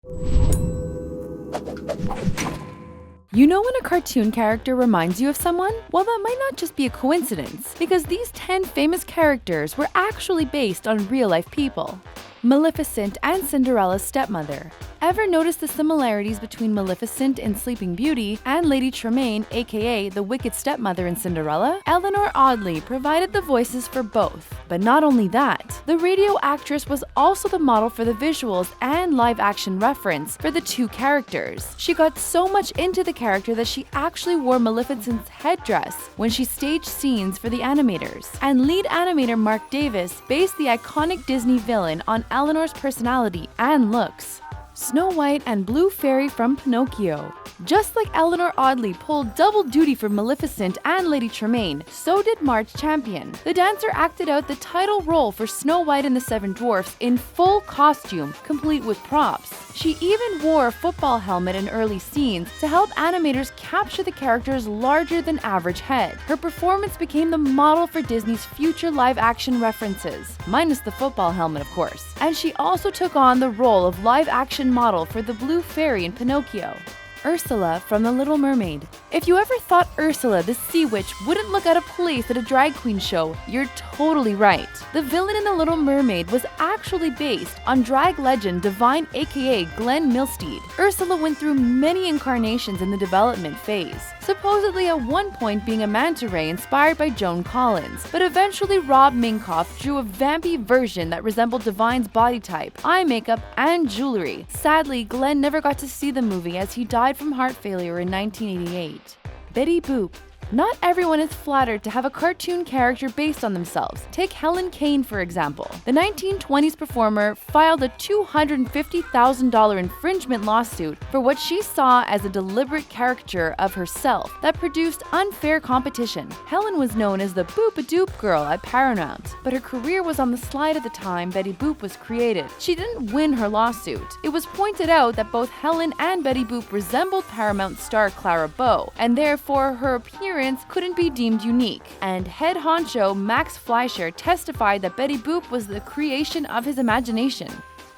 You know when a cartoon character reminds you of someone? Well, that might not just be a coincidence, because these 10 famous characters were actually based on real-life people. Maleficent and Cinderella's stepmother. Ever notice the similarities between Maleficent in Sleeping Beauty and Lady Tremaine, aka the Wicked Stepmother in Cinderella? Eleanor Audley provided the voices for both. But not only that, the radio actress was also the model for the visuals and live-action reference for the two characters. She got so much into the character that she actually wore Maleficent's headdress when she staged scenes for the animators. And lead animator Mark Davis based the iconic Disney villain on Eleanor's personality and looks. Snow White and Blue Fairy from Pinocchio. Just like Eleanor Audley pulled double duty for Maleficent and Lady Tremaine, so did Marge Champion. The dancer acted out the title role for Snow White and the Seven Dwarfs in full costume, complete with props. She even wore a football helmet in early scenes to help animators capture the character's larger-than-average head. Her performance became the model for Disney's future live-action references, minus the football helmet, of course. And she also took on the role of live-action model for the Blue Fairy in Pinocchio. Ursula from The Little Mermaid. If you ever thought Ursula the Sea Witch wouldn't look out of place at a drag queen show, you're totally right. The villain in The Little Mermaid was actually based on drag legend Divine aka Glenn Milstead. Ursula went through many incarnations in the development phase, supposedly at one point being a manta ray inspired by Joan Collins, but eventually Rob Minkoff drew a vampy version that resembled Divine's body type, eye makeup, and jewelry. Sadly, Glenn never got to see the movie as he died from heart failure in 1988. Betty Boop. Not everyone is flattered to have a cartoon character based on themselves. Take Helen Kane, for example. The 1920s performer filed a $250,000 infringement lawsuit for what she saw as a deliberate caricature of herself that produced unfair competition. Helen was known as the Boop-a-Doop girl at Paramount, but her career was on the slide at the time Betty Boop was created. She didn't win her lawsuit. It was pointed out that both Helen and Betty Boop resembled Paramount star Clara Bow, and therefore her appearance couldn't be deemed unique, and head honcho Max Fleischer testified that Betty Boop was the creation of his imagination.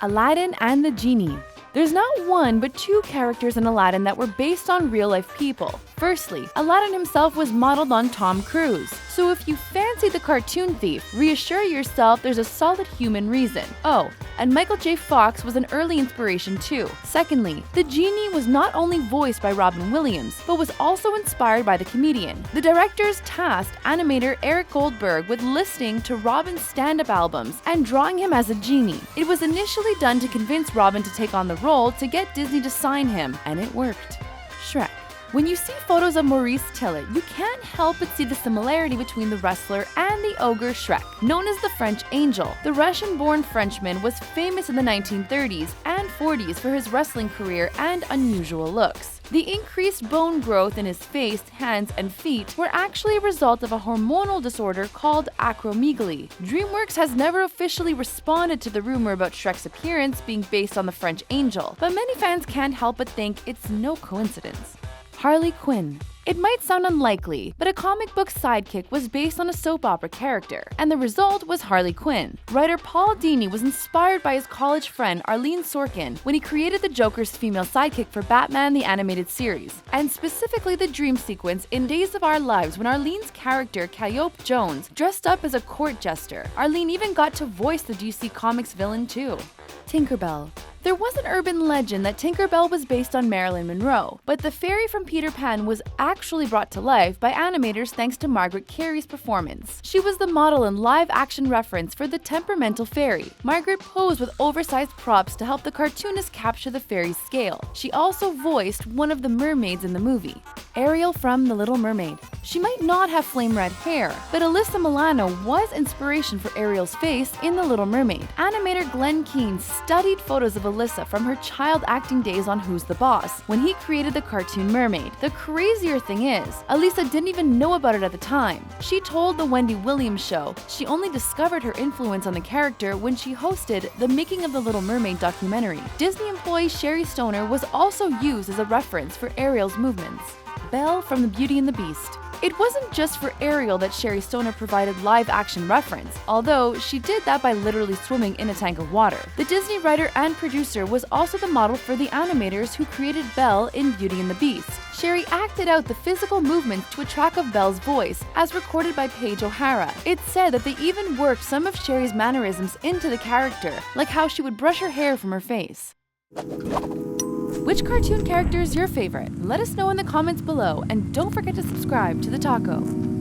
Aladdin and the Genie. There's not one but two characters in Aladdin that were based on real-life people. Firstly, Aladdin himself was modeled on Tom Cruise, so if you fancy the cartoon thief, reassure yourself there's a solid human reason. Oh, and Michael J. Fox was an early inspiration too. Secondly, the Genie was not only voiced by Robin Williams, but was also inspired by the comedian. The directors tasked animator Eric Goldberg with listening to Robin's stand-up albums and drawing him as a genie. It was initially done to convince Robin to take on the role to get Disney to sign him, and it worked. Shrek. When you see photos of Maurice Tillet, you can't help but see the similarity between the wrestler and the ogre Shrek. Known as the French Angel, the Russian-born Frenchman was famous in the 1930s and 40s for his wrestling career and unusual looks. The increased bone growth in his face, hands, and feet were actually a result of a hormonal disorder called acromegaly. DreamWorks has never officially responded to the rumor about Shrek's appearance being based on the French Angel, but many fans can't help but think it's no coincidence. Harley Quinn. It might sound unlikely, but a comic book sidekick was based on a soap opera character, and the result was Harley Quinn. Writer Paul Dini was inspired by his college friend Arlene Sorkin when he created the Joker's female sidekick for Batman the Animated Series, and specifically the dream sequence in Days of Our Lives when Arlene's character Calliope Jones dressed up as a court jester. Arlene even got to voice the DC Comics villain too. Tinkerbell. There was an urban legend that Tinkerbell was based on Marilyn Monroe, but the fairy from Peter Pan was actually brought to life by animators thanks to Margaret Kerry's performance. She was the model and live-action reference for the temperamental fairy. Margaret posed with oversized props to help the cartoonist capture the fairy's scale. She also voiced one of the mermaids in the movie, Ariel from The Little Mermaid. She might not have flame red hair, but Alyssa Milano was inspiration for Ariel's face in The Little Mermaid. Animator Glenn Keane studied photos of Alyssa from her child acting days on Who's the Boss when he created the cartoon mermaid. The crazier thing is, Alyssa didn't even know about it at the time. She told the Wendy Williams show she only discovered her influence on the character when she hosted the Making of the Little Mermaid documentary. Disney employee Sherry Stoner was also used as a reference for Ariel's movements. Belle from The Beauty and the Beast. It wasn't just for Ariel that Sherry Stoner provided live-action reference, although she did that by literally swimming in a tank of water. The Disney writer and producer was also the model for the animators who created Belle in Beauty and the Beast. Sherry acted out the physical movements to a track of Belle's voice, as recorded by Paige O'Hara. It's said that they even worked some of Sherry's mannerisms into the character, like how she would brush her hair from her face. Which cartoon character is your favorite? Let us know in the comments below, and don't forget to subscribe to The Taco.